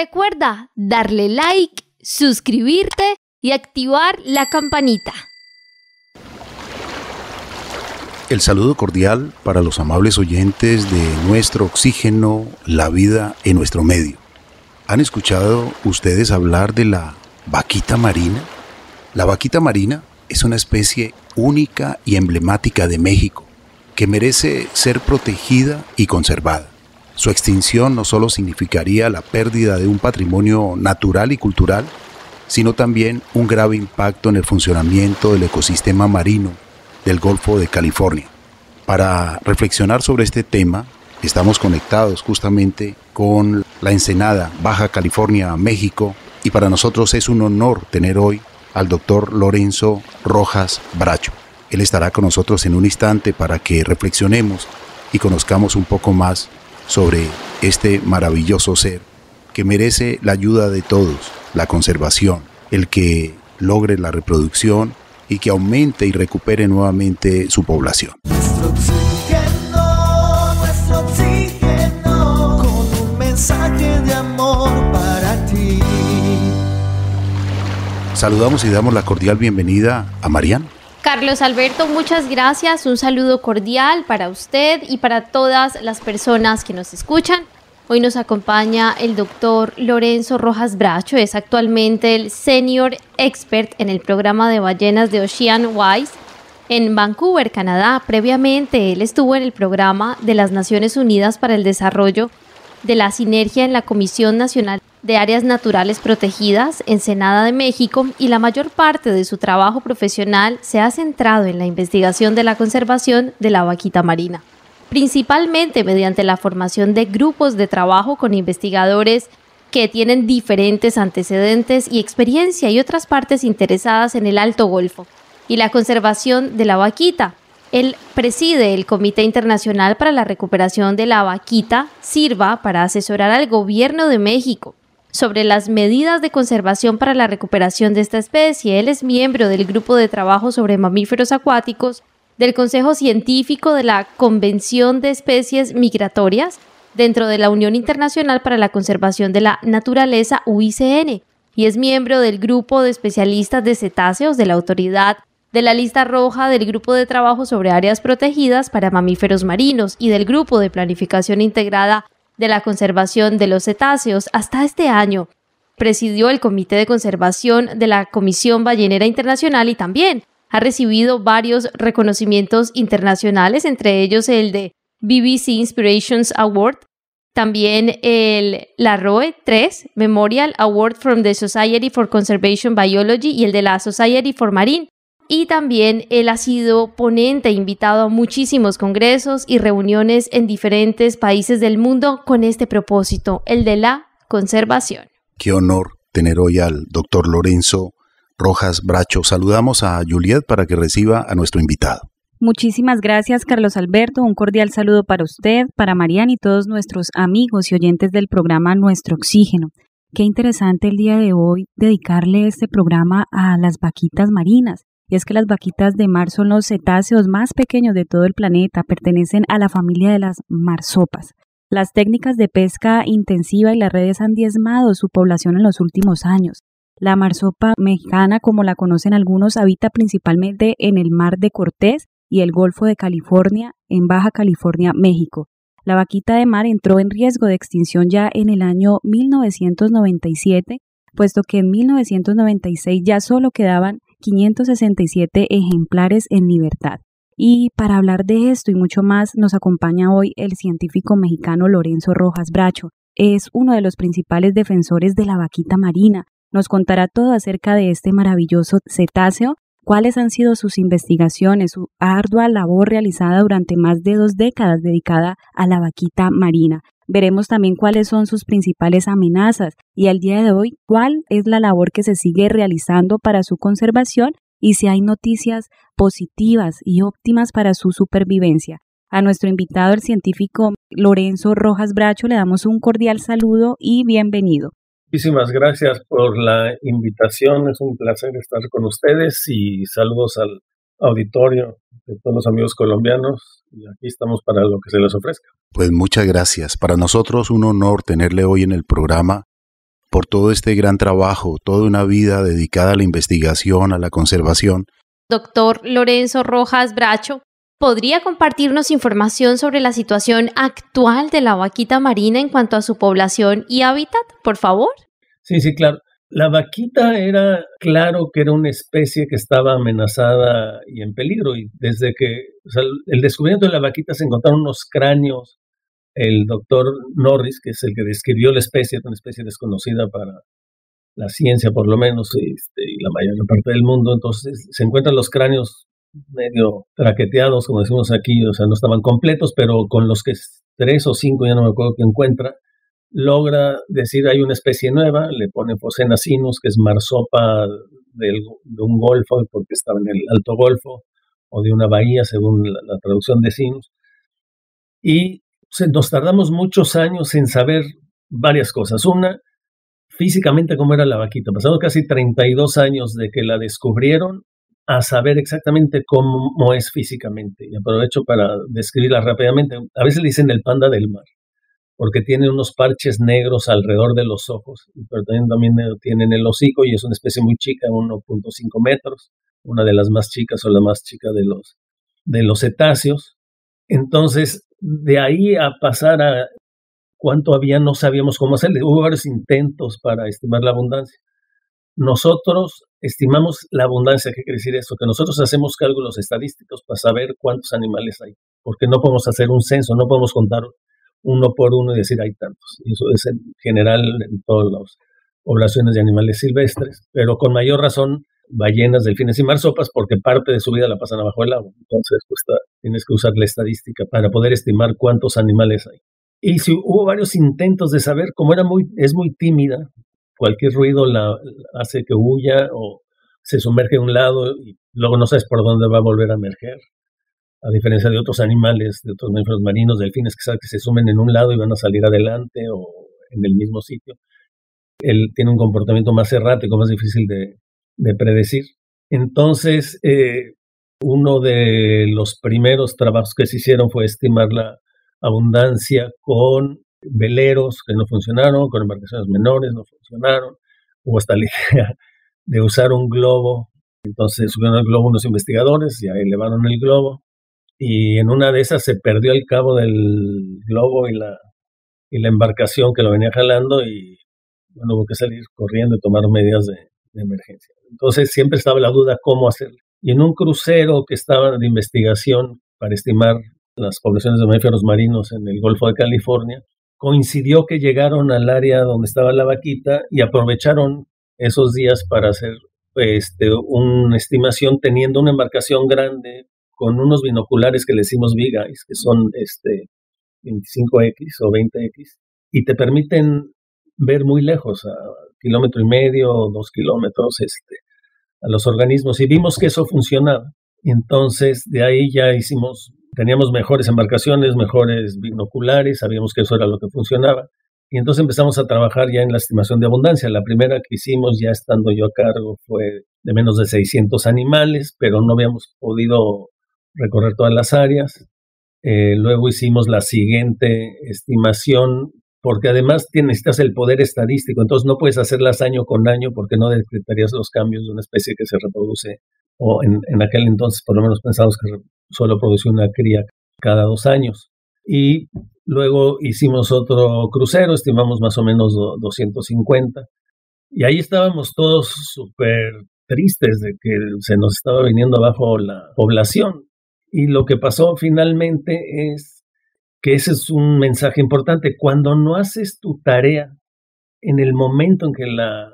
Recuerda darle like, suscribirte y activar la campanita. El saludo cordial para los amables oyentes de Nuestro Oxígeno, la vida en nuestro medio. ¿Han escuchado ustedes hablar de la vaquita marina? La vaquita marina es una especie única y emblemática de México que merece ser protegida y conservada. Su extinción no solo significaría la pérdida de un patrimonio natural y cultural, sino también un grave impacto en el funcionamiento del ecosistema marino del Golfo de California. Para reflexionar sobre este tema, estamos conectados justamente con la Ensenada, Baja California, México, y para nosotros es un honor tener hoy al doctor Lorenzo Rojas Bracho. Él estará con nosotros en un instante para que reflexionemos y conozcamos un poco más sobre este maravilloso ser que merece la ayuda de todos, la conservación, el que logre la reproducción y que aumente y recupere nuevamente su población. Nuestro oxígeno, con un mensaje de amor para ti. Saludamos y damos la cordial bienvenida a Marian. Carlos Alberto, muchas gracias. Un saludo cordial para usted y para todas las personas que nos escuchan. Hoy nos acompaña el doctor Lorenzo Rojas Bracho, es actualmente el Senior Expert en el programa de ballenas de Ocean Wise en Vancouver, Canadá. Previamente, él estuvo en el programa de las Naciones Unidas para el Desarrollo de la Sinergia en la Comisión Nacional de Áreas Naturales Protegidas, Ensenada de México, y la mayor parte de su trabajo profesional se ha centrado en la investigación de la conservación de la vaquita marina, principalmente mediante la formación de grupos de trabajo con investigadores que tienen diferentes antecedentes y experiencia y otras partes interesadas en el Alto Golfo y la conservación de la vaquita. Él preside el Comité Internacional para la Recuperación de la Vaquita, SIRVA, para asesorar al Gobierno de México sobre las medidas de conservación para la recuperación de esta especie. Él es miembro del Grupo de Trabajo sobre Mamíferos Acuáticos del Consejo Científico de la Convención de Especies Migratorias dentro de la Unión Internacional para la Conservación de la Naturaleza, UICN, y es miembro del Grupo de Especialistas de Cetáceos de la Autoridad de la Lista Roja, del Grupo de Trabajo sobre Áreas Protegidas para Mamíferos Marinos y del Grupo de Planificación Integrada de la Conservación de los Cetáceos. Hasta este año presidió el Comité de Conservación de la Comisión Ballenera Internacional y también ha recibido varios reconocimientos internacionales, entre ellos el de BBC Inspirations Award, también la ROE 3 Memorial Award from the Society for Conservation Biology y el de la Society for Marine. Y también él ha sido ponente e invitado a muchísimos congresos y reuniones en diferentes países del mundo con este propósito, el de la conservación. Qué honor tener hoy al doctor Lorenzo Rojas Bracho. Saludamos a Juliet para que reciba a nuestro invitado. Muchísimas gracias, Carlos Alberto. Un cordial saludo para usted, para Marian y todos nuestros amigos y oyentes del programa Nuestro Oxígeno. Qué interesante el día de hoy dedicarle este programa a las vaquitas marinas. Y es que las vaquitas de mar son los cetáceos más pequeños de todo el planeta, pertenecen a la familia de las marsopas. Las técnicas de pesca intensiva y las redes han diezmado su población en los últimos años. La marsopa mexicana, como la conocen algunos, habita principalmente en el Mar de Cortés y el Golfo de California, en Baja California, México. La vaquita de mar entró en riesgo de extinción ya en el año 1997, puesto que en 1996 ya solo quedaban 567 ejemplares en libertad. Y para hablar de esto y mucho más nos acompaña hoy el científico mexicano Lorenzo Rojas Bracho. Es uno de los principales defensores de la vaquita marina. Nos contará todo acerca de este maravilloso cetáceo, cuáles han sido sus investigaciones, su ardua labor realizada durante más de 2 décadas dedicada a la vaquita marina. Veremos también cuáles son sus principales amenazas y al día de hoy cuál es la labor que se sigue realizando para su conservación y si hay noticias positivas y óptimas para su supervivencia. A nuestro invitado, el científico Lorenzo Rojas Bracho, le damos un cordial saludo y bienvenido. Muchísimas gracias por la invitación, es un placer estar con ustedes y saludos al auditorio de todos los amigos colombianos y aquí estamos para lo que se les ofrezca. Pues muchas gracias. Para nosotros un honor tenerle hoy en el programa por todo este gran trabajo, toda una vida dedicada a la investigación, a la conservación. Doctor Lorenzo Rojas Bracho, ¿podría compartirnos información sobre la situación actual de la vaquita marina en cuanto a su población y hábitat, por favor? Sí, claro. La vaquita era, claro que era una especie que estaba amenazada y en peligro, y desde que el descubrimiento de la vaquita se encontraron unos cráneos. El doctor Norris, que es el que describió la especie, una especie desconocida para la ciencia por lo menos, y la mayor parte del mundo, entonces se encuentran los cráneos medio traqueteados, como decimos aquí, o sea, no estaban completos, pero con los que 3 o 5, ya no me acuerdo que encuentra, logra decir hay una especie nueva, le pone Phocena sinus, que es marsopa de un golfo, porque estaba en el Alto Golfo, o de una bahía, según la traducción de sinus, y nos tardamos muchos años en saber varias cosas. Una, físicamente cómo era la vaquita. Pasaron casi 32 años de que la descubrieron a saber exactamente cómo es físicamente. Y aprovecho para describirla rápidamente. A veces le dicen el panda del mar, porque tiene unos parches negros alrededor de los ojos, pero también tienen el hocico, y es una especie muy chica, 1.5 metros, una de las más chicas o la más chica de los cetáceos. Entonces, de ahí a pasar a cuánto había, no sabíamos cómo hacerle. Hubo varios intentos para estimar la abundancia. Nosotros estimamos la abundancia. ¿Qué quiere decir eso? Que nosotros hacemos cálculos estadísticos para saber cuántos animales hay, porque no podemos hacer un censo, no podemos contar uno por uno y decir hay tantos. Y eso es en general en todas las poblaciones de animales silvestres, pero con mayor razón ballenas, delfines y marsopas, porque parte de su vida la pasan abajo del agua. Entonces, tienes que usar la estadística para poder estimar cuántos animales hay. Y si hubo varios intentos de saber, como es muy tímida, cualquier ruido la hace que huya o se sumerge a un lado y luego no sabes por dónde va a volver a emerger. A diferencia de otros animales, de otros mamíferos marinos, delfines, que saben que se sumen en un lado y van a salir adelante o en el mismo sitio. Él tiene un comportamiento más errático, más difícil de predecir. Entonces, uno de los primeros trabajos que se hicieron fue estimar la abundancia con veleros que no funcionaron, con embarcaciones menores no funcionaron. Hubo hasta la idea de usar un globo. Entonces subieron al globo unos investigadores, ya elevaron el globo, y en una de esas se perdió el cabo del globo y la embarcación que lo venía jalando, y bueno, hubo que salir corriendo y tomar medidas de emergencia. Entonces siempre estaba la duda cómo hacerlo. Y en un crucero que estaba de investigación para estimar las poblaciones de mamíferos marinos en el Golfo de California, coincidió que llegaron al área donde estaba la vaquita y aprovecharon esos días para hacer una estimación teniendo una embarcación grande con unos binoculares que le decimos big eyes, que son 25X o 20X, y te permiten ver muy lejos, a 1,5 kilómetros o 2 kilómetros, a los organismos, y vimos que eso funcionaba. Entonces, de ahí ya teníamos mejores embarcaciones, mejores binoculares, sabíamos que eso era lo que funcionaba. Y entonces empezamos a trabajar ya en la estimación de abundancia. La primera que hicimos, ya estando yo a cargo, fue de menos de 600 animales, pero no habíamos podido recorrer todas las áreas. Luego hicimos la siguiente estimación, porque además necesitas el poder estadístico, entonces no puedes hacerlas año con año porque no detectarías los cambios de una especie que se reproduce, o en aquel entonces por lo menos pensamos que solo producía una cría cada 2 años. Y luego hicimos otro crucero, estimamos más o menos 250, y ahí estábamos todos súper tristes de que se nos estaba viniendo abajo la población. Y lo que pasó finalmente es que ese es un mensaje importante. Cuando no haces tu tarea en el momento en que la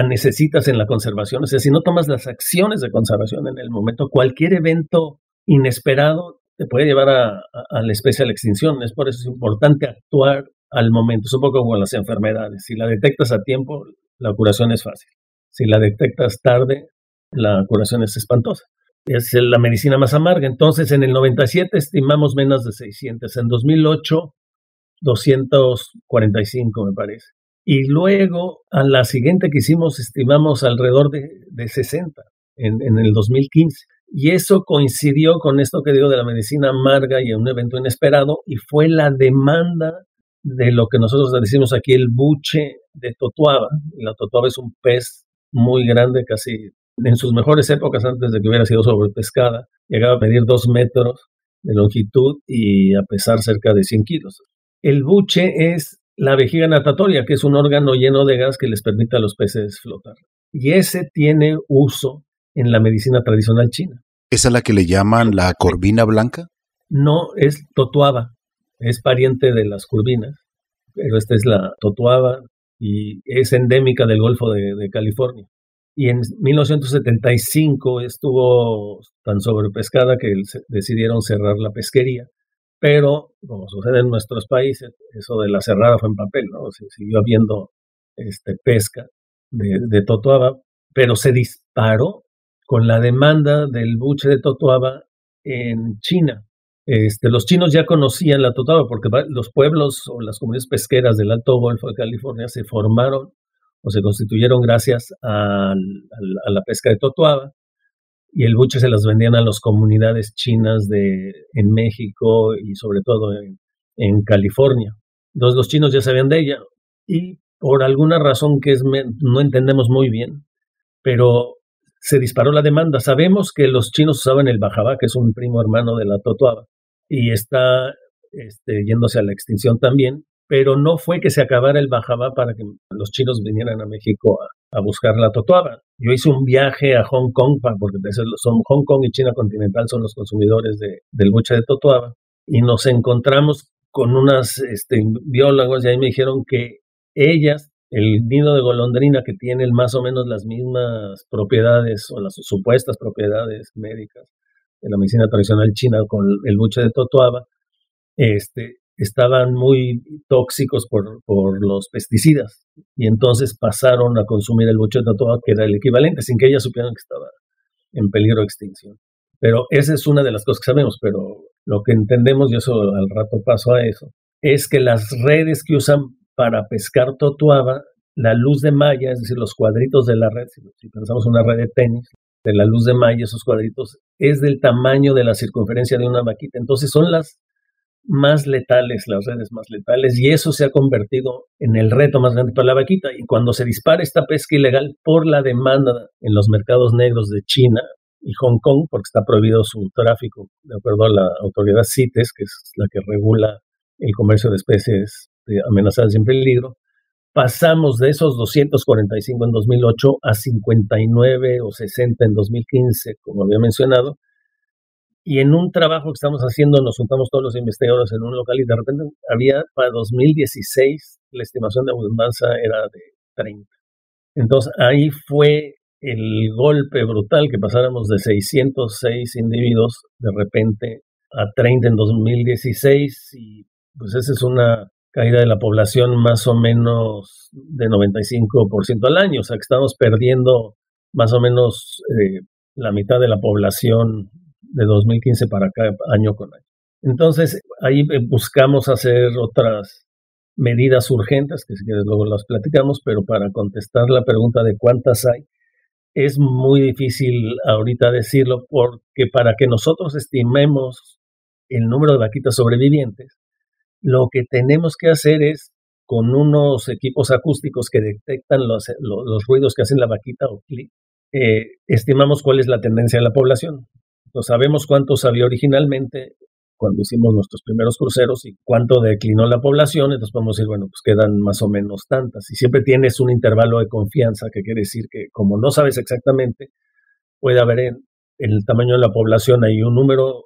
necesitas en la conservación, o sea, si no tomas las acciones de conservación en el momento, cualquier evento inesperado te puede llevar a la especie a la extinción. Es por eso es importante actuar al momento. Es un poco como las enfermedades. Si la detectas a tiempo, la curación es fácil. Si la detectas tarde, la curación es espantosa. Es la medicina más amarga. Entonces, en el 97 estimamos menos de 600. En 2008, 245, me parece. Y luego, a la siguiente que hicimos, estimamos alrededor de 60 en el 2015. Y eso coincidió con esto que digo de la medicina amarga y un evento inesperado, y fue la demanda de lo que nosotros decimos aquí el buche de totuaba. La totuaba es un pez muy grande, casi en sus mejores épocas, antes de que hubiera sido sobrepescada, llegaba a medir 2 metros de longitud y a pesar cerca de 100 kilos. El buche es la vejiga natatoria, que es un órgano lleno de gas que les permite a los peces flotar. Y ese tiene uso en la medicina tradicional china. ¿Esa es la que le llaman la corvina blanca? No, es totuaba, es pariente de las curvinas, pero esta es la totuaba y es endémica del Golfo de California. Y en 1975 estuvo tan sobrepescada que decidieron cerrar la pesquería. Pero, como sucede en nuestros países, eso de la cerrada fue en papel, ¿no? Se siguió habiendo pesca de totuaba, pero se disparó con la demanda del buche de totuaba en China. Los chinos ya conocían la totuaba porque los pueblos o las comunidades pesqueras del Alto Golfo de California se formaron o se constituyeron gracias a la pesca de totuaba, y el buche se las vendían a las comunidades chinas en México y sobre todo en California. Entonces los chinos ya sabían de ella y por alguna razón que no entendemos muy bien, pero se disparó la demanda. Sabemos que los chinos usaban el bajabá, que es un primo hermano de la totuaba, y está yéndose a la extinción también, pero no fue que se acabara el bajabá para que los chinos vinieran a México a buscar la totuaba. Yo hice un viaje a Hong Kong, porque Hong Kong y China continental son los consumidores del buche de totuaba, y nos encontramos con unas biólogos y ahí me dijeron que ellas, el nido de golondrina que tiene más o menos las mismas propiedades o las supuestas propiedades médicas de la medicina tradicional china con el buche de totuaba, estaban muy tóxicos por los pesticidas y entonces pasaron a consumir el buche de totuaba, que era el equivalente, sin que ellas supieran que estaba en peligro de extinción. Pero esa es una de las cosas que sabemos, pero lo que entendemos, y eso al rato paso a eso, es que las redes que usan para pescar totuaba, la luz de malla, es decir, los cuadritos de la red, si pensamos una red de tenis, de la luz de malla, esos cuadritos, es del tamaño de la circunferencia de una vaquita. Entonces son las más letales, las redes más letales, y eso se ha convertido en el reto más grande para la vaquita. Y cuando se dispara esta pesca ilegal por la demanda en los mercados negros de China y Hong Kong, porque está prohibido su tráfico, de acuerdo a la autoridad CITES, que es la que regula el comercio de especies amenazadas y en peligro, pasamos de esos 245 en 2008 a 59 o 60 en 2015, como había mencionado. Y en un trabajo que estamos haciendo, nos juntamos todos los investigadores en un local y de repente había para 2016 la estimación de abundancia era de 30. Entonces ahí fue el golpe brutal, que pasáramos de 606 individuos de repente a 30 en 2016, y pues esa es una caída de la población más o menos de 95% al año, o sea que estamos perdiendo más o menos la mitad de la población de 2015 para acá, año con año. Entonces, ahí buscamos hacer otras medidas urgentes, que si quieres luego las platicamos, pero para contestar la pregunta de cuántas hay, es muy difícil ahorita decirlo, porque para que nosotros estimemos el número de vaquitas sobrevivientes, lo que tenemos que hacer es, con unos equipos acústicos que detectan los ruidos que hacen la vaquita o clic, estimamos cuál es la tendencia de la población. Entonces, sabemos cuántos había originalmente cuando hicimos nuestros primeros cruceros y cuánto declinó la población, entonces podemos decir, bueno, pues quedan más o menos tantas. Y siempre tienes un intervalo de confianza, que quiere decir que como no sabes exactamente, puede haber en el tamaño de la población hay un número,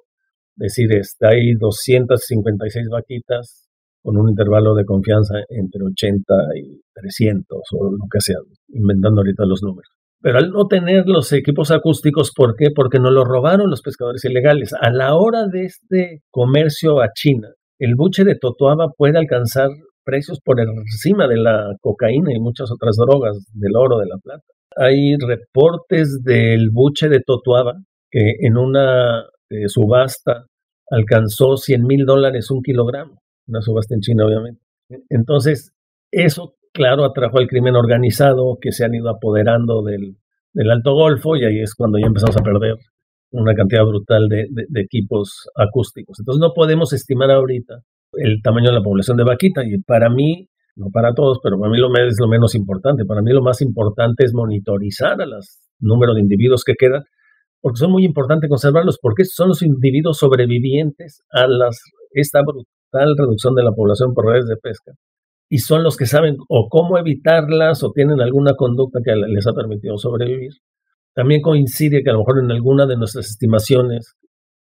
es decir, hay 256 vaquitas con un intervalo de confianza entre 80 y 300 o lo que sea, inventando ahorita los números. Pero al no tener los equipos acústicos, ¿por qué? Porque nos lo robaron los pescadores ilegales. A la hora de este comercio a China, el buche de totuaba puede alcanzar precios por encima de la cocaína y muchas otras drogas, del oro, de la plata. Hay reportes del buche de totuaba que en una subasta alcanzó $100,000 un kilogramo, una subasta en China obviamente. Entonces, eso claro atrajo al crimen organizado, que se han ido apoderando del Alto Golfo, y ahí es cuando ya empezamos a perder una cantidad brutal de equipos acústicos. Entonces no podemos estimar ahorita el tamaño de la población de vaquita. Y para mí, no para todos, pero para mí es lo menos importante. Para mí lo más importante es monitorizar a los número de individuos que quedan, porque son muy importantes conservarlos, porque estos son los individuos sobrevivientes a esta brutal reducción de la población por redes de pesca. Y son los que saben o cómo evitarlas o tienen alguna conducta que les ha permitido sobrevivir. También coincide que a lo mejor en alguna de nuestras estimaciones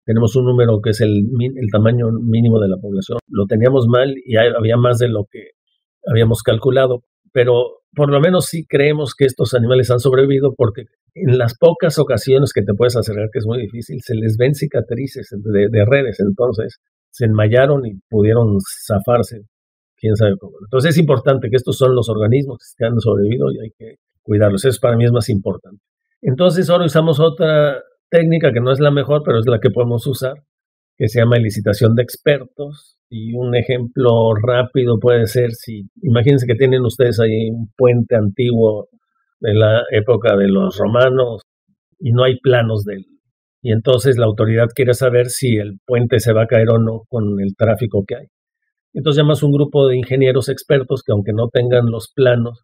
tenemos un número que es el tamaño mínimo de la población. Lo teníamos mal y había más de lo que habíamos calculado, pero por lo menos sí creemos que estos animales han sobrevivido, porque en las pocas ocasiones que te puedes acercar, que es muy difícil, se les ven cicatrices de redes, entonces se enmallaron y pudieron zafarse, quién sabe cómo. Entonces es importante que estos son los organismos que han sobrevivido y hay que cuidarlos. Eso para mí es más importante. Entonces ahora usamos otra técnica que no es la mejor, pero es la que podemos usar, que se llama licitación de expertos. Y un ejemplo rápido puede ser, imagínense que tienen ustedes ahí un puente antiguo de la época de los romanos y no hay planos de él. Y entonces la autoridad quiere saber si el puente se va a caer o no con el tráfico que hay. Entonces llamas un grupo de ingenieros expertos que, aunque no tengan los planos,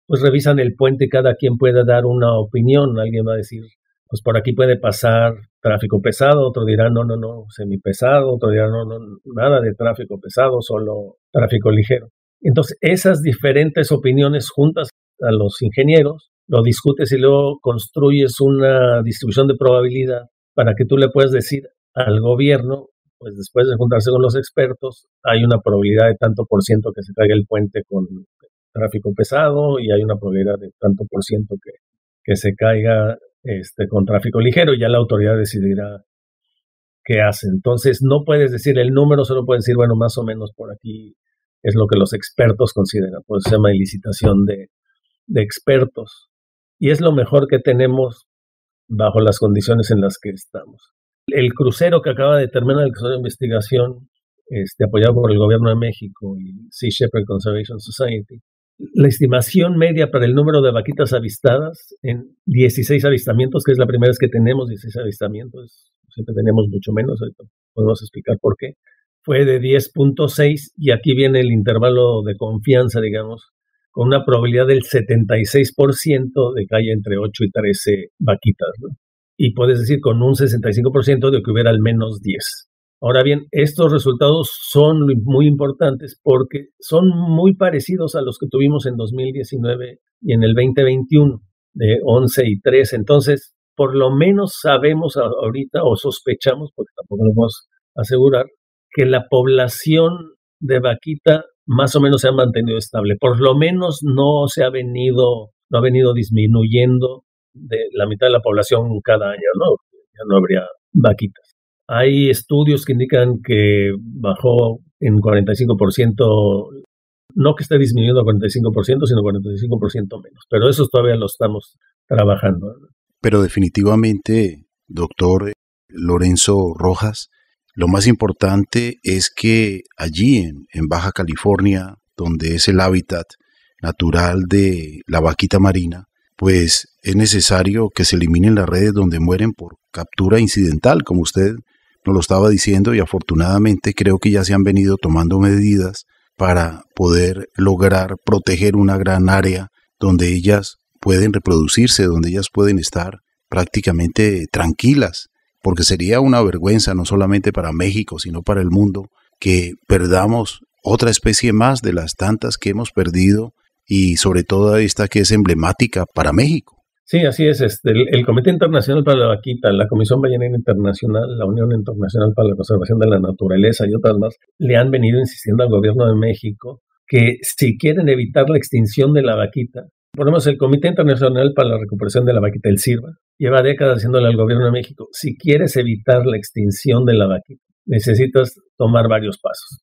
pues revisan el puente y cada quien puede dar una opinión. Alguien va a decir, pues por aquí puede pasar tráfico pesado, otro dirá no, semipesado, otro dirá no, nada de tráfico pesado, solo tráfico ligero. Entonces esas diferentes opiniones juntas a los ingenieros, lo discutes y luego construyes una distribución de probabilidad para que tú le puedas decir al gobierno, pues después de juntarse con los expertos, hay una probabilidad de tanto por ciento que se caiga el puente con tráfico pesado y hay una probabilidad de tanto por ciento que se caiga con tráfico ligero, y ya la autoridad decidirá qué hace. Entonces no puedes decir el número, solo puedes decir, bueno, más o menos por aquí es lo que los expertos consideran. Por eso se llama licitación de expertos. Y es lo mejor que tenemos bajo las condiciones en las que estamos. El crucero que acaba de terminar, el crucero de investigación, apoyado por el Gobierno de México y Sea Shepherd Conservation Society, la estimación media para el número de vaquitas avistadas en 16 avistamientos, que es la primera vez que tenemos 16 avistamientos, siempre tenemos mucho menos, ahorita podemos explicar por qué, fue de 10.6, y aquí viene el intervalo de confianza, digamos, con una probabilidad del 76% de que haya entre 8 y 13 vaquitas, ¿no? Y puedes decir con un 65% de que hubiera al menos 10. Ahora bien, estos resultados son muy importantes porque son muy parecidos a los que tuvimos en 2019 y en el 2021, de 11 y 13. Entonces, por lo menos sabemos ahorita, o sospechamos, porque tampoco lo podemos asegurar, que la población de vaquita más o menos se ha mantenido estable. Por lo menos no ha venido disminuyendo de la mitad de la población cada año, ¿no? Ya no habría vaquitas. Hay estudios que indican que bajó en 45%, no que esté disminuyendo a 45%, sino 45% menos. Pero eso todavía lo estamos trabajando, ¿no? Pero definitivamente, doctor Lorenzo Rojas, lo más importante es que allí en Baja California, donde es el hábitat natural de la vaquita marina, pues es necesario que se eliminen las redes donde mueren por captura incidental, como usted nos lo estaba diciendo, y afortunadamente creo que ya se han venido tomando medidas para poder lograr proteger una gran área donde ellas pueden reproducirse, donde ellas pueden estar prácticamente tranquilas, porque sería una vergüenza no solamente para México, sino para el mundo, que perdamos otra especie más de las tantas que hemos perdido, y sobre todo esta que es emblemática para México. Sí, así es. El Comité Internacional para la Vaquita, la Comisión Ballenera Internacional, la Unión Internacional para la Conservación de la Naturaleza y otras más, le han venido insistiendo al gobierno de México que si quieren evitar la extinción de la vaquita, por lo menos el Comité Internacional para la Recuperación de la Vaquita, el CIRVA, lleva décadas diciéndole al gobierno de México, si quieres evitar la extinción de la vaquita, necesitas tomar varios pasos.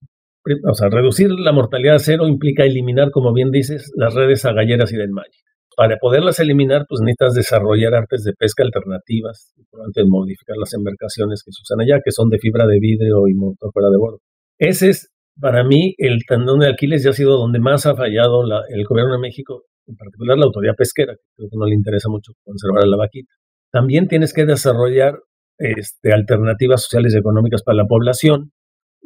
O sea, reducir la mortalidad a cero implica eliminar, como bien dices, las redes agalleras y de enmalle. Para poderlas eliminar, pues necesitas desarrollar artes de pesca alternativas, antes modificar las embarcaciones que se usan allá, que son de fibra de vidrio y motor fuera de bordo. Ese es, para mí, el tendón de Aquiles, y ha sido donde más ha fallado el gobierno de México, en particular la autoridad pesquera, que creo que no le interesa mucho conservar a la vaquita. También tienes que desarrollar alternativas sociales y económicas para la población,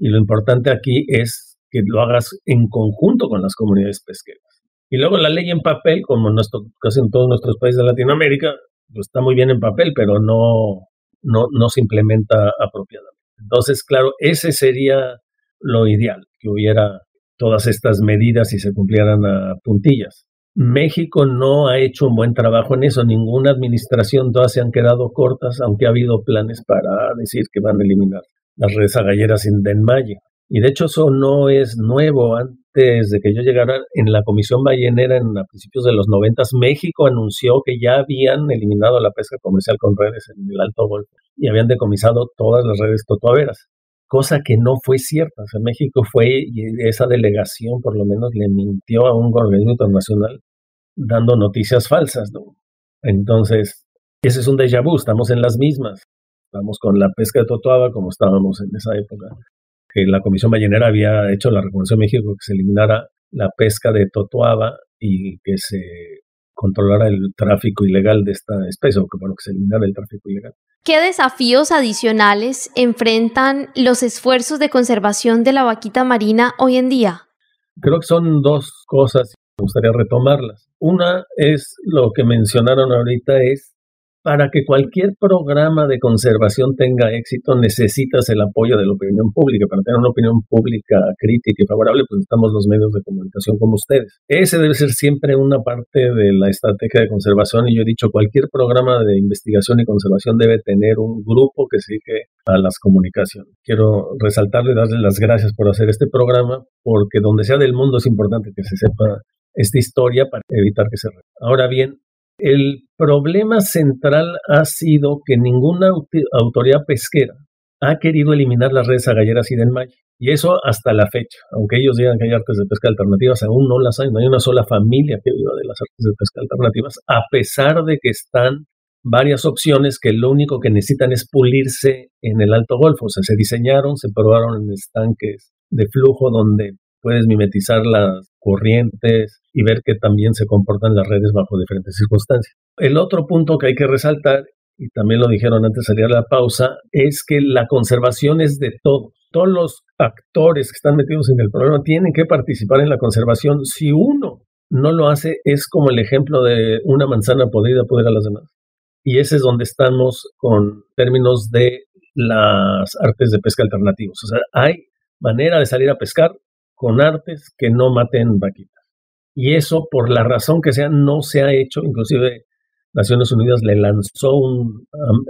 Y lo importante aquí es que lo hagas en conjunto con las comunidades pesqueras. Y luego la ley en papel, como casi en todos nuestros países de Latinoamérica, pues está muy bien en papel, pero no se implementa apropiadamente. Entonces, claro, ese sería lo ideal, que hubiera todas estas medidas y se cumplieran a puntillas. México no ha hecho un buen trabajo en eso, ninguna administración, todas se han quedado cortas, aunque ha habido planes para decir que van a eliminar las redes agalleras de enmalle. Y de hecho eso no es nuevo. Antes de que yo llegara en la Comisión Ballenera a principios de los 90, México anunció que ya habían eliminado la pesca comercial con redes en el Alto Golfo y habían decomisado todas las redes totoaveras, cosa que no fue cierta. O sea, México y esa delegación por lo menos le mintió a un organismo internacional dando noticias falsas, ¿no? Entonces, ese es un déjà vu, estamos en las mismas. Estamos con la pesca de totoaba como estábamos en esa época, que la Comisión Ballenera había hecho la recomendación de México que se eliminara la pesca de totoaba y que se controlara el tráfico ilegal de esta especie, o que se eliminara el tráfico ilegal. ¿Qué desafíos adicionales enfrentan los esfuerzos de conservación de la vaquita marina hoy en día? Creo que son dos cosas, me gustaría retomarlas. Una es lo que mencionaron ahorita, es para que cualquier programa de conservación tenga éxito, necesitas el apoyo de la opinión pública. Para tener una opinión pública crítica y favorable, pues necesitamos los medios de comunicación como ustedes. Ese debe ser siempre una parte de la estrategia de conservación, y yo he dicho, cualquier programa de investigación y conservación debe tener un grupo que se dedique a las comunicaciones. Quiero resaltarle y darle las gracias por hacer este programa, porque donde sea del mundo es importante que se sepa esta historia para evitar que se repita. Ahora bien, el problema central ha sido que ninguna autoridad pesquera ha querido eliminar las redes agalleras y de enmalle. Y eso hasta la fecha. Aunque ellos digan que hay artes de pesca alternativas, aún no las hay. No hay una sola familia que viva de las artes de pesca alternativas, a pesar de que están varias opciones que lo único que necesitan es pulirse en el Alto Golfo. O sea, se diseñaron, se probaron en estanques de flujo donde puedes mimetizar las corrientes y ver que también se comportan las redes bajo diferentes circunstancias. El otro punto que hay que resaltar, y también lo dijeron antes de salir a la pausa, es que la conservación es de todos. Todos los actores que están metidos en el problema tienen que participar en la conservación. Si uno no lo hace, es como el ejemplo de una manzana podrida pudrir a las demás. Y ese es donde estamos con términos de las artes de pesca alternativos. O sea, hay manera de salir a pescar con artes que no maten vaquitas. Y eso, por la razón que sea, no se ha hecho. Inclusive Naciones Unidas le lanzó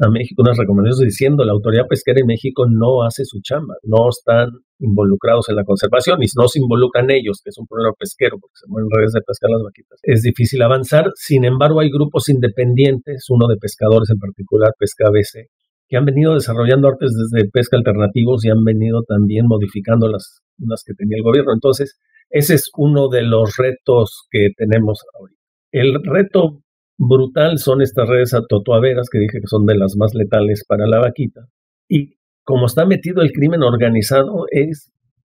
a México unas recomendaciones diciendo la autoridad pesquera en México no hace su chamba, no están involucrados en la conservación, y si no se involucran ellos, que es un problema pesquero porque se mueven redes de pesca las vaquitas, es difícil avanzar. Sin embargo, hay grupos independientes, uno de pescadores en particular, Pesca ABC, que han venido desarrollando artes de pesca alternativos y han venido también modificando unas que tenía el gobierno. Entonces, ese es uno de los retos que tenemos ahorita. El reto brutal son estas redes totoaveras, que dije que son de las más letales para la vaquita. Y como está metido el crimen organizado, es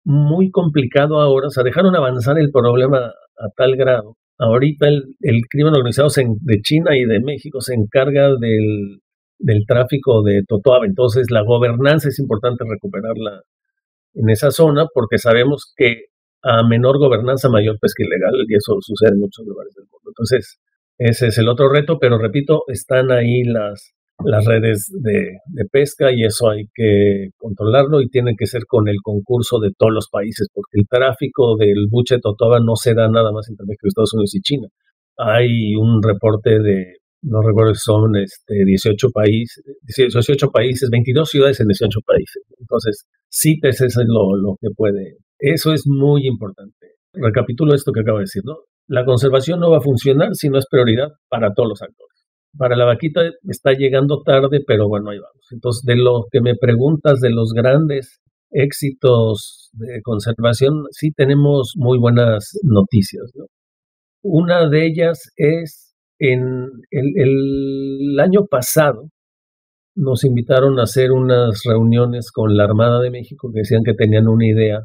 muy complicado ahora. O sea, dejaron avanzar el problema a tal grado. Ahorita el crimen organizado de China y de México se encarga del tráfico de totoaba. Entonces, la gobernanza es importante recuperarla en esa zona, porque sabemos que a menor gobernanza, mayor pesca ilegal, y eso sucede en muchos lugares del mundo. Entonces, ese es el otro reto, pero repito, están ahí las redes de pesca, y eso hay que controlarlo, y tiene que ser con el concurso de todos los países, porque el tráfico del buche de totoaba no se da nada más entre México, Estados Unidos y China. Hay un reporte no recuerdo si son 18 países, 22 ciudades en 18 países. Entonces, CITES es lo que puede. Eso es muy importante. Recapitulo esto que acabo de decir, ¿no? La conservación no va a funcionar si no es prioridad para todos los actores. Para la vaquita está llegando tarde, pero bueno, ahí vamos. Entonces, de lo que me preguntas de los grandes éxitos de conservación, sí tenemos muy buenas noticias, ¿no? Una de ellas es en el año pasado nos invitaron a hacer unas reuniones con la Armada de México, que decían que tenían una idea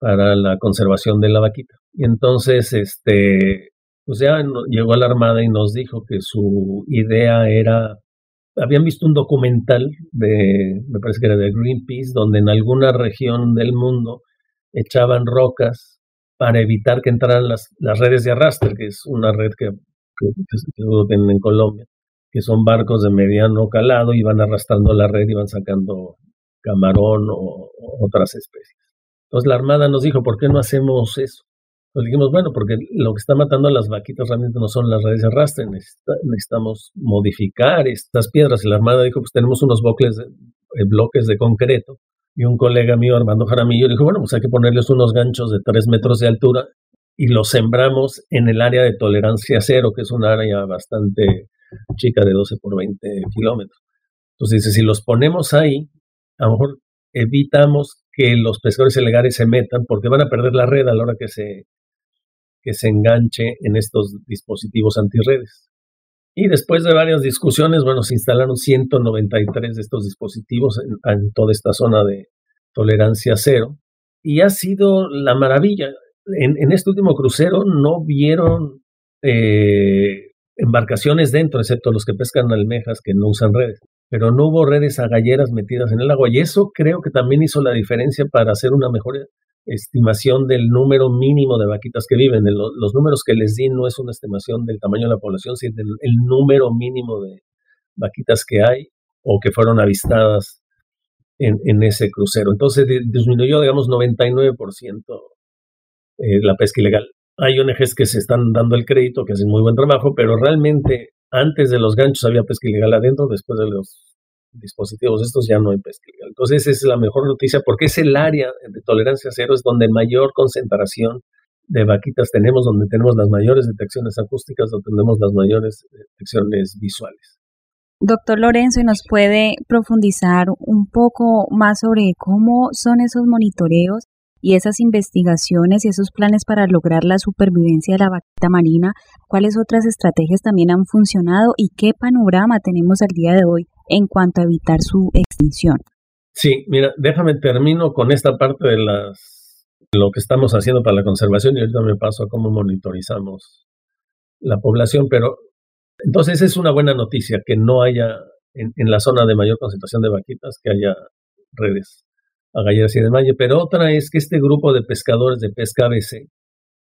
para la conservación de la vaquita. Y entonces, pues ya llegó a la Armada y nos dijo que su idea era habían visto un documental me parece que era de Greenpeace, donde en alguna región del mundo echaban rocas para evitar que entraran las redes de arrastre, que es una red que seguro tienen en Colombia, que son barcos de mediano calado y van arrastrando la red y van sacando camarón o otras especies. Entonces la Armada nos dijo, ¿por qué no hacemos eso? Entonces dijimos, bueno, porque lo que está matando a las vaquitas realmente no son las redes de arrastre, necesitamos modificar estas piedras. Y la Armada dijo, pues tenemos unos bloques de concreto. Y un colega mío, Armando Jaramillo, dijo, bueno, pues hay que ponerles unos ganchos de 3 metros de altura y los sembramos en el área de tolerancia cero, que es un área bastante chica de 12 por 20 kilómetros. Entonces dice, si los ponemos ahí, a lo mejor evitamos que los pescadores ilegales se metan porque van a perder la red a la hora que se enganche en estos dispositivos antirredes. Y después de varias discusiones, bueno, se instalaron 193 de estos dispositivos en toda esta zona de tolerancia cero. Y ha sido la maravilla. En este último crucero no vieron embarcaciones dentro, excepto los que pescan almejas que no usan redes. Pero no hubo redes agalleras metidas en el agua. Y eso creo que también hizo la diferencia para hacer una mejor estimación del número mínimo de vaquitas que viven. Los números que les di no es una estimación del tamaño de la población, sino el número mínimo de vaquitas que hay o que fueron avistadas en ese crucero. Entonces disminuyó, digamos, 99% la pesca ilegal. Hay ONGs que se están dando el crédito, que hacen muy buen trabajo, pero realmente antes de los ganchos había pesca ilegal adentro, después de los dispositivos estos ya no hay pesca ilegal. Entonces esa es la mejor noticia porque es el área de tolerancia cero, es donde mayor concentración de vaquitas tenemos, donde tenemos las mayores detecciones acústicas, donde tenemos las mayores detecciones visuales. Doctor Lorenzo, ¿y nos puede profundizar un poco más sobre cómo son esos monitoreos y esas investigaciones y esos planes para lograr la supervivencia de la vaquita marina? ¿Cuáles otras estrategias también han funcionado y qué panorama tenemos al día de hoy en cuanto a evitar su extinción? Sí, mira, déjame termino con esta parte de lo que estamos haciendo para la conservación y ahorita me paso a cómo monitorizamos la población, pero entonces es una buena noticia que no haya en la zona de mayor concentración de vaquitas, que haya redes agalleras y de malla, pero otra es que este grupo de pescadores de pesca ABC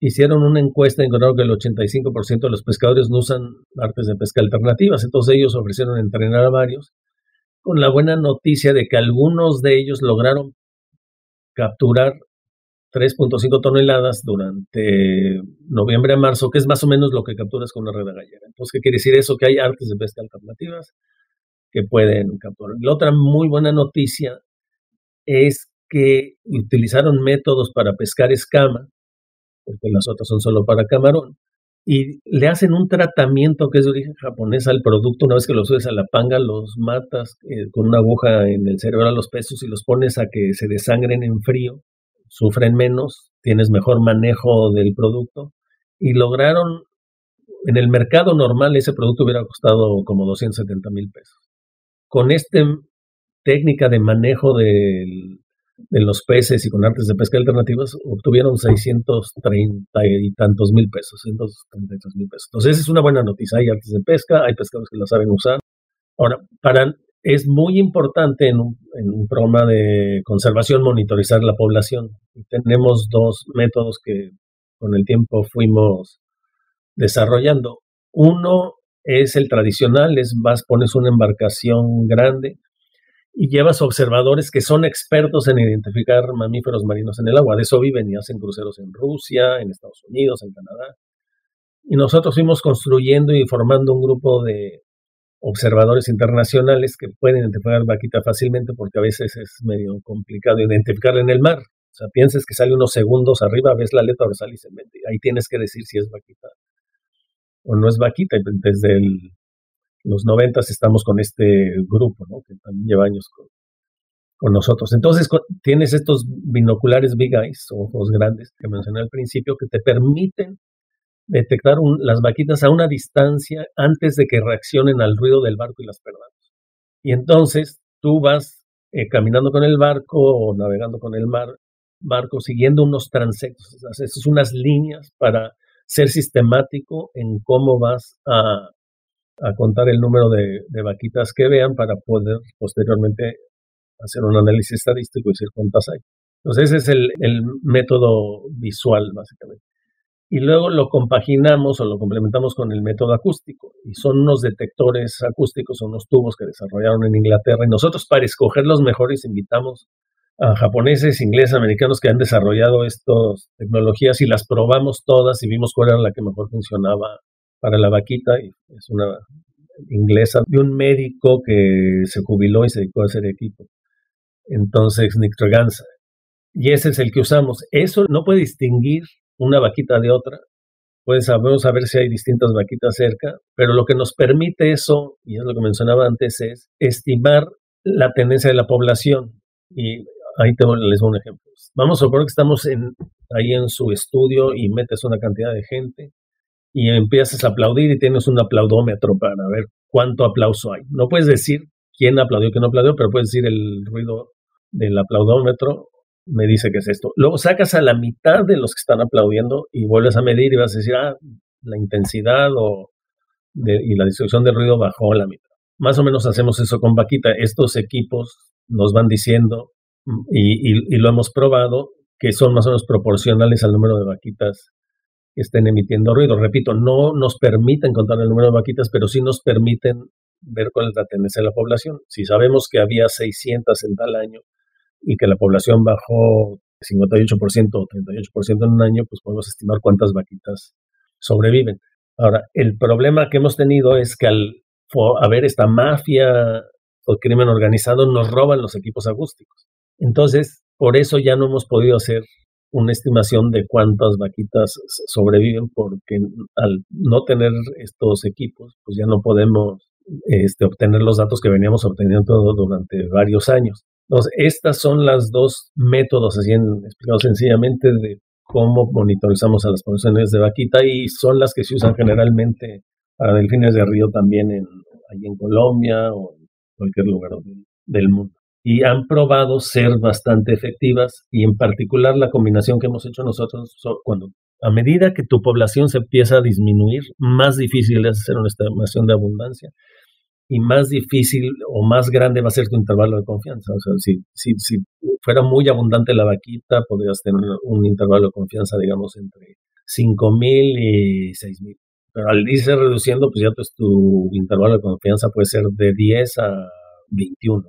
hicieron una encuesta y encontraron que el 85% de los pescadores no usan artes de pesca alternativas, entonces ellos ofrecieron entrenar a varios, con la buena noticia de que algunos de ellos lograron capturar 3.5 toneladas durante noviembre a marzo, que es más o menos lo que capturas con una red agallera. Entonces, ¿qué quiere decir eso? Que hay artes de pesca alternativas que pueden capturar. La otra muy buena noticia es que utilizaron métodos para pescar escama, porque las otras son solo para camarón, y le hacen un tratamiento que es de origen japonés al producto. Una vez que los subes a la panga, los matas con una aguja en el cerebro a los peces y los pones a que se desangren en frío, sufren menos, tienes mejor manejo del producto, y lograron, en el mercado normal ese producto hubiera costado como 270,000 pesos. Con esta técnica de manejo de los peces y con artes de pesca alternativas obtuvieron 630 y tantos mil pesos, 633,000 pesos. Entonces esa es una buena noticia, hay artes de pesca, hay pescadores que la saben usar. Ahora, es muy importante en un programa de conservación monitorizar la población. Tenemos dos métodos que con el tiempo fuimos desarrollando. Uno es el tradicional, pones una embarcación grande y llevas observadores que son expertos en identificar mamíferos marinos en el agua. De eso viven y hacen cruceros en Rusia, en Estados Unidos, en Canadá. Y nosotros fuimos construyendo y formando un grupo de observadores internacionales que pueden identificar vaquita fácilmente porque a veces es medio complicado identificarla en el mar. O sea, piensas que sale unos segundos arriba, ves la aleta dorsal y se mete. Ahí tienes que decir si es vaquita o no es vaquita. Desde los 90 estamos con este grupo, ¿no? Que también lleva años con nosotros. Entonces tienes estos binoculares Big Eyes, ojos grandes, que mencioné al principio, que te permiten detectar las vaquitas a una distancia antes de que reaccionen al ruido del barco y las perdamos. Y entonces tú vas caminando con el barco o navegando con el barco, siguiendo unos transectos, haces unas líneas para ser sistemático en cómo vas a a contar el número de vaquitas que vean para poder posteriormente hacer un análisis estadístico y decir cuántas hay. Entonces ese es el método visual, básicamente. Y luego lo compaginamos o lo complementamos con el método acústico. Y son unos detectores acústicos, unos tubos que desarrollaron en Inglaterra. Y nosotros, para escoger los mejores, invitamos a japoneses, ingleses, americanos que han desarrollado estas tecnologías y las probamos todas y vimos cuál era la que mejor funcionaba para la vaquita. Y es una inglesa de un médico que se jubiló y se dedicó a hacer equipo. Entonces, Nick Treganza. Y ese es el que usamos. Eso no puede distinguir una vaquita de otra. Podemos saber si hay distintas vaquitas cerca, pero lo que nos permite eso, y es lo que mencionaba antes, es estimar la tendencia de la población. Y ahí les doy un ejemplo. Vamos a suponer que estamos ahí en su estudio y metes una cantidad de gente y empiezas a aplaudir y tienes un aplaudómetro para ver cuánto aplauso hay. No puedes decir quién aplaudió, quién no aplaudió, pero puedes decir el ruido del aplaudómetro me dice que es esto. Luego sacas a la mitad de los que están aplaudiendo y vuelves a medir y vas a decir, la intensidad y la distribución del ruido bajó a la mitad. Más o menos hacemos eso con vaquita. Estos equipos nos van diciendo, y lo hemos probado, que son más o menos proporcionales al número de vaquitas que estén emitiendo ruido. Repito, no nos permiten contar el número de vaquitas, pero sí nos permiten ver cuál es la tendencia de la población. Si sabemos que había 600 en tal año, y que la población bajó 58% o 38% en un año, pues podemos estimar cuántas vaquitas sobreviven. Ahora, el problema que hemos tenido es que al haber esta mafia o crimen organizado, nos roban los equipos acústicos. Entonces, por eso ya no hemos podido hacer una estimación de cuántas vaquitas sobreviven, porque al no tener estos equipos, pues ya no podemos obtener los datos que veníamos obteniendo durante varios años. Entonces, estas son las dos métodos, así explicados sencillamente, de cómo monitorizamos a las poblaciones de vaquita, y son las que se usan generalmente para delfines de río también ahí en Colombia o en cualquier lugar del mundo. Y han probado ser bastante efectivas, y en particular la combinación que hemos hecho nosotros, a medida que tu población se empieza a disminuir, más difícil es hacer una estimación de abundancia, y más difícil o más grande va a ser tu intervalo de confianza. O sea, si fuera muy abundante la vaquita, podrías tener un intervalo de confianza, digamos, entre 5,000 y 6,000. Pero al irse reduciendo, pues ya pues, tu intervalo de confianza puede ser de 10 a 21.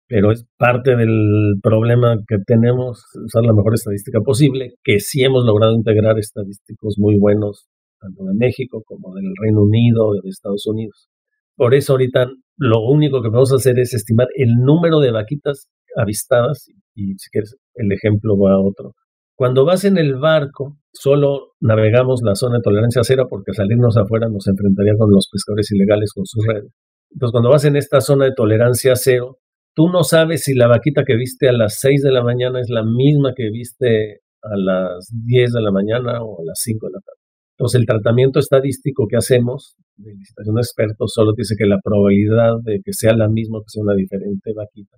Pero es parte del problema que tenemos, usar la mejor estadística posible, que sí hemos logrado integrar estadísticos muy buenos, tanto de México como del Reino Unido, de Estados Unidos. Por eso ahorita lo único que vamos a hacer es estimar el número de vaquitas avistadas, y si quieres el ejemplo va a otro. Cuando vas en el barco, solo navegamos la zona de tolerancia cero, porque salirnos afuera nos enfrentaría con los pescadores ilegales con sus redes. Entonces, cuando vas en esta zona de tolerancia cero, tú no sabes si la vaquita que viste a las 6 de la mañana es la misma que viste a las 10 de la mañana o a las 5 de la tarde. Entonces, el tratamiento estadístico que hacemos de licitación de expertos solo dice que la probabilidad de que sea la misma, que sea una diferente vaquita.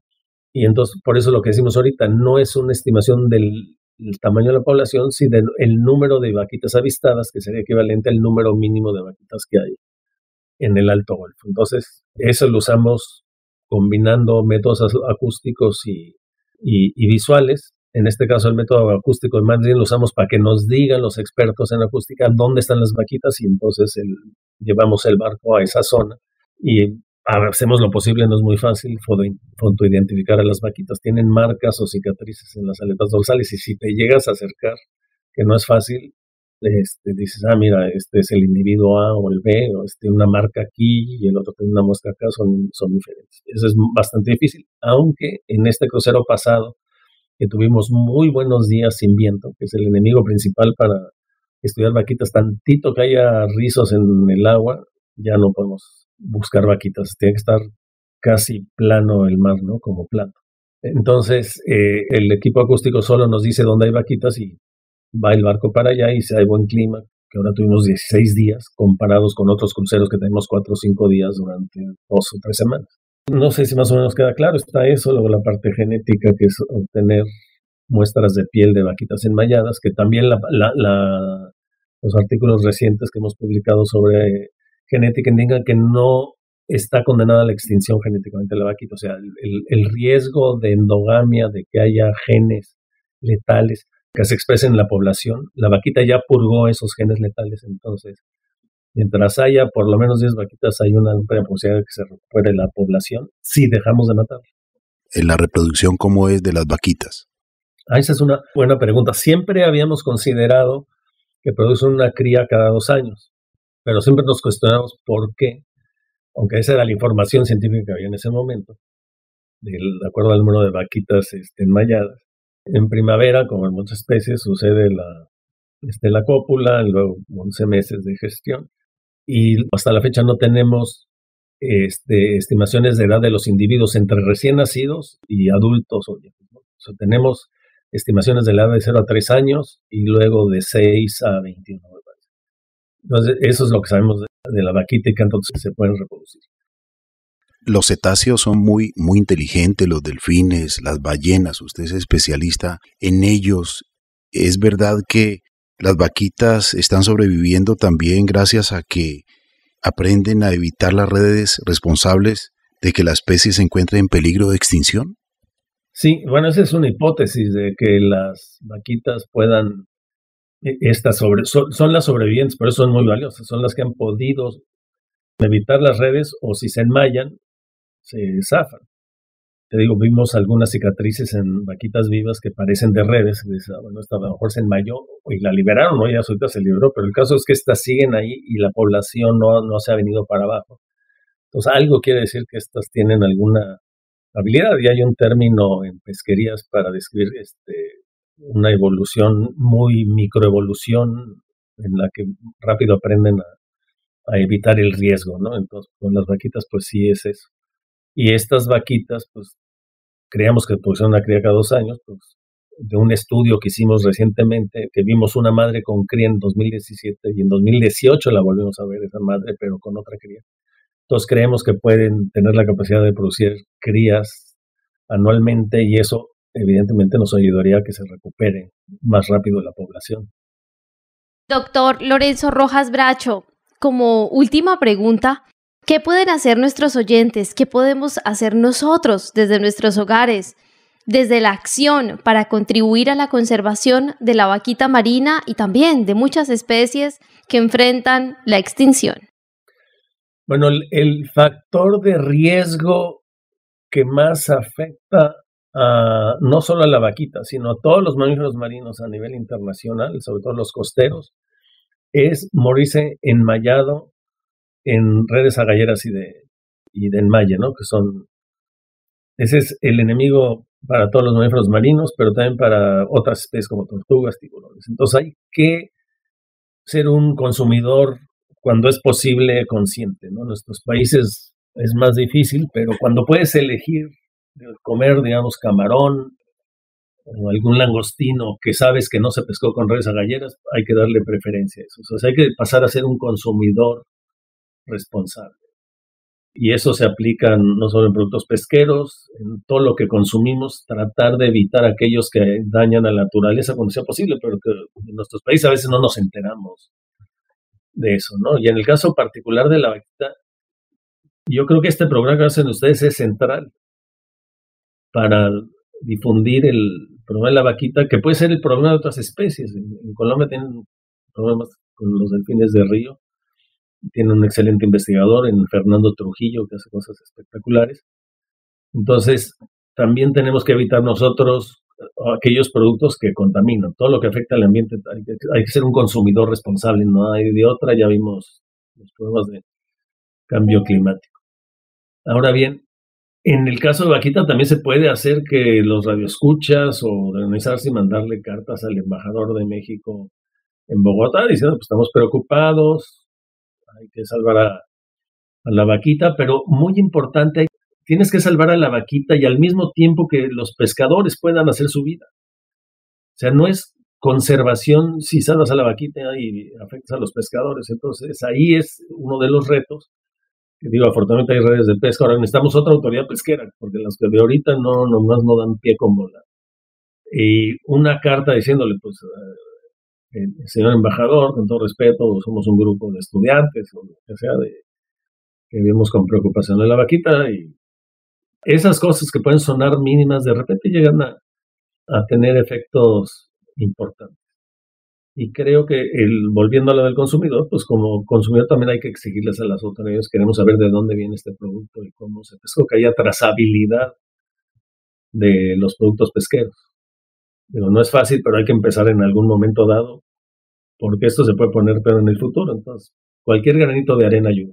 Y entonces, por eso lo que decimos ahorita no es una estimación del tamaño de la población, sino del número de vaquitas avistadas, que sería equivalente al número mínimo de vaquitas que hay en el Alto Golfo. Entonces, eso lo usamos combinando métodos acústicos y visuales. En este caso, el método acústico más bien lo usamos para que nos digan los expertos en acústica dónde están las vaquitas, y entonces llevamos el barco a esa zona y hacemos lo posible. No es muy fácil fotoidentificar a las vaquitas. Tienen marcas o cicatrices en las aletas dorsales, y si te llegas a acercar, que no es fácil, dices, mira, este es el individuo A o el B, o una marca aquí y el otro tiene una muesca acá, son diferentes. Eso es bastante difícil, aunque en este crucero pasado, que tuvimos muy buenos días sin viento, que es el enemigo principal para estudiar vaquitas, tantito que haya rizos en el agua, ya no podemos buscar vaquitas, tiene que estar casi plano el mar, ¿no? Como plano. Entonces, el equipo acústico solo nos dice dónde hay vaquitas y va el barco para allá, y si hay buen clima, que ahora tuvimos 16 días, comparados con otros cruceros que tenemos 4 o 5 días durante 2 o 3 semanas. No sé si más o menos queda claro. Está eso, luego la parte genética, que es obtener muestras de piel de vaquitas enmalladas, que también los artículos recientes que hemos publicado sobre genética indican que no está condenada a la extinción genéticamente la vaquita. O sea, el riesgo de endogamia, de que haya genes letales que se expresen en la población, la vaquita ya purgó esos genes letales. Entonces, mientras haya por lo menos 10 vaquitas, hay una amplia posibilidad de que se recupere la población si dejamos de matar. ¿En la reproducción cómo es de las vaquitas? Esa es una buena pregunta. Siempre habíamos considerado que producen una cría cada 2 años, pero siempre nos cuestionamos por qué, aunque esa era la información científica que había en ese momento, de acuerdo al número de vaquitas enmayadas. En primavera, como en muchas especies, sucede la cópula, luego 11 meses de gestión, y hasta la fecha no tenemos estimaciones de edad de los individuos entre recién nacidos y adultos. ¿No? O sea, tenemos estimaciones de la edad de 0 a 3 años y luego de 6 a 21. Entonces, eso es lo que sabemos de la vaquita y que entonces se pueden reproducir. Los cetáceos son muy, muy inteligentes, los delfines, las ballenas. Usted es especialista en ellos. ¿Es verdad que las vaquitas están sobreviviendo también gracias a que aprenden a evitar las redes responsables de que la especie se encuentre en peligro de extinción? Sí, bueno, esa es una hipótesis de que las vaquitas puedan, son las sobrevivientes, por eso son muy valiosas, son las que han podido evitar las redes, o si se enmayan, se zafan. Te digo, vimos algunas cicatrices en vaquitas vivas que parecen de redes. Bueno, esta a lo mejor se enmayó y la liberaron, ¿no? Ya ahorita se liberó, pero el caso es que estas siguen ahí y la población no se ha venido para abajo. Entonces, algo quiere decir que estas tienen alguna habilidad, y hay un término en pesquerías para describir una evolución, muy microevolución, en la que rápido aprenden a evitar el riesgo, ¿no? Entonces, con las vaquitas, pues sí es eso. Y estas vaquitas, pues, creíamos que pusieron una cría cada 2 años, pues, de un estudio que hicimos recientemente, que vimos una madre con cría en 2017 y en 2018 la volvimos a ver esa madre, pero con otra cría. Entonces creemos que pueden tener la capacidad de producir crías anualmente y eso evidentemente nos ayudaría a que se recupere más rápido la población. Doctor Lorenzo Rojas Bracho, como última pregunta, ¿qué pueden hacer nuestros oyentes? ¿Qué podemos hacer nosotros desde nuestros hogares, desde la acción para contribuir a la conservación de la vaquita marina y también de muchas especies que enfrentan la extinción? Bueno, el factor de riesgo que más afecta no solo a la vaquita, sino a todos los mamíferos marinos a nivel internacional, sobre todo los costeros, es morirse enmayado en redes agalleras y de enmalle, ¿no? Ese es el enemigo para todos los mamíferos marinos, pero también para otras especies como tortugas, tiburones. Entonces hay que ser un consumidor, cuando es posible, consciente, ¿no? En nuestros países es más difícil, pero cuando puedes elegir comer, digamos, camarón o algún langostino que sabes que no se pescó con redes agalleras, hay que darle preferencia a eso. O sea, hay que pasar a ser un consumidor responsable. Y eso se aplica no solo en productos pesqueros, en todo lo que consumimos, tratar de evitar aquellos que dañan a la naturaleza cuando sea posible, pero que en nuestros países a veces no nos enteramos de eso, ¿no? Y en el caso particular de la vaquita, yo creo que este programa que hacen ustedes es central para difundir el problema de la vaquita, que puede ser el problema de otras especies. En Colombia tienen problemas con los delfines de río, tienen un excelente investigador en Fernando Trujillo que hace cosas espectaculares. Entonces, también tenemos que evitar nosotros aquellos productos que contaminan. Todo lo que afecta al ambiente, hay que ser un consumidor responsable, no hay de otra. Ya vimos los problemas de cambio climático. Ahora bien, en el caso de vaquita también se puede hacer que los radioescuchas o organizarse y mandarle cartas al embajador de México en Bogotá diciendo, pues estamos preocupados, hay que salvar a la vaquita, pero muy importante, tienes que salvar a la vaquita y al mismo tiempo que los pescadores puedan hacer su vida. O sea, no es conservación si salvas a la vaquita y afectas a los pescadores. Entonces, ahí es uno de los retos. Que digo, afortunadamente hay redes de pesca. Ahora necesitamos otra autoridad pesquera, porque las que de ahorita nomás no dan pie con bola. Y una carta diciéndole, pues, señor embajador, con todo respeto, somos un grupo de estudiantes, o lo que sea, que vemos con preocupación en la vaquita, y esas cosas que pueden sonar mínimas, de repente llegan a tener efectos importantes. Y creo que volviendo a lo del consumidor, pues como consumidor también hay que exigirles a las autoridades, queremos saber de dónde viene este producto y cómo se pescó, que haya trazabilidad de los productos pesqueros. Digo, no es fácil, pero hay que empezar en algún momento dado, porque esto se puede poner peor en el futuro. Entonces, cualquier granito de arena ayuda.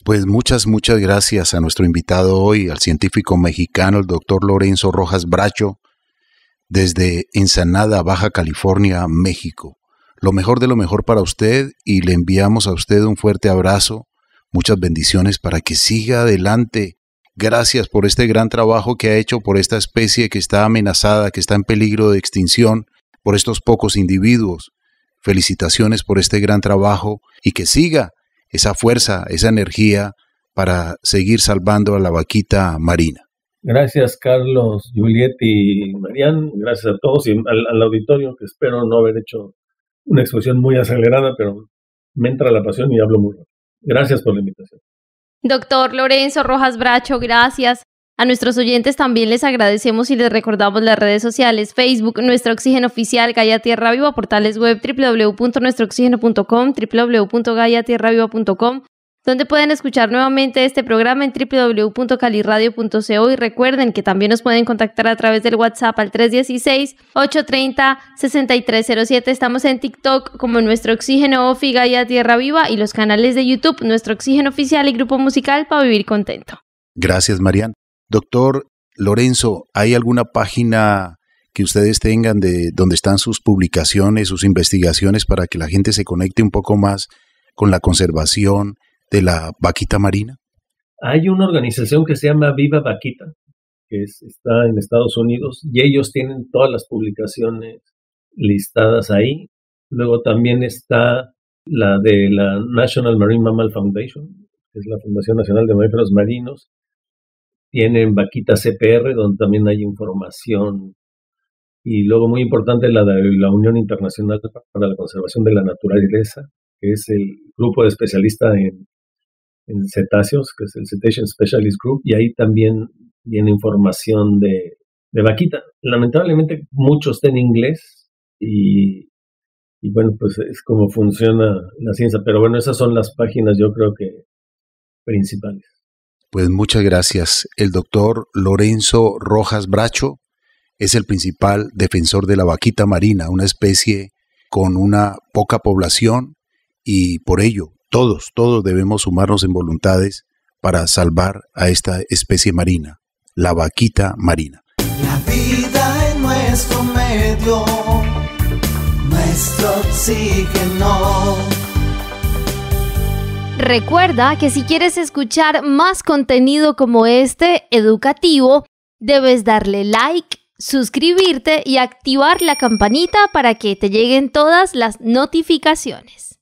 Pues muchas gracias a nuestro invitado hoy, al científico mexicano, el doctor Lorenzo Rojas Bracho, desde Ensenada, Baja California, México. Lo mejor de lo mejor para usted, y le enviamos a usted un fuerte abrazo, muchas bendiciones para que siga adelante. Gracias por este gran trabajo que ha hecho por esta especie que está amenazada, que está en peligro de extinción, por estos pocos individuos. Felicitaciones por este gran trabajo, y que siga esa fuerza, esa energía para seguir salvando a la vaquita marina. Gracias, Carlos, Juliet y Marian. Gracias a todos y al auditorio, que espero no haber hecho una exposición muy acelerada, pero me entra la pasión y hablo muy rápido. Gracias por la invitación. Doctor Lorenzo Rojas Bracho, gracias. A nuestros oyentes también les agradecemos y les recordamos las redes sociales: Facebook, Nuestro Oxígeno Oficial, Gaia Tierra Viva, portales web www.nuestrooxigeno.com, www.gaiatierraviva.com, donde pueden escuchar nuevamente este programa en www.caliradio.co, y recuerden que también nos pueden contactar a través del WhatsApp al 316-830-6307. Estamos en TikTok como Nuestro Oxígeno Ofi, Gaia Tierra Viva, y los canales de YouTube Nuestro Oxígeno Oficial y Grupo Musical Para Vivir Contento. Gracias, Marian. Doctor Lorenzo, ¿hay alguna página que ustedes tengan de donde están sus publicaciones, sus investigaciones, para que la gente se conecte un poco más con la conservación de la vaquita marina? Hay una organización que se llama Viva Vaquita, que está en Estados Unidos, y ellos tienen todas las publicaciones listadas ahí. Luego también está la de la National Marine Mammal Foundation, que es la Fundación Nacional de Mamíferos Marinos. Tienen Vaquita CPR, donde también hay información. Y luego, muy importante, la de la Unión Internacional para la Conservación de la Naturaleza, que es el grupo de especialistas en cetáceos, que es el Cetacean Specialist Group, y ahí también viene información de vaquita. Lamentablemente mucho está en inglés, y bueno, pues es como funciona la ciencia, pero bueno, esas son las páginas, yo creo que principales. Pues muchas gracias. El doctor Lorenzo Rojas Bracho es el principal defensor de la vaquita marina, una especie con una poca población, y por ello todos debemos sumarnos en voluntades para salvar a esta especie marina, la vaquita marina. La vida en nuestro medio, nuestro oxígeno. Recuerda que si quieres escuchar más contenido como este, educativo, debes darle like, suscribirte y activar la campanita para que te lleguen todas las notificaciones.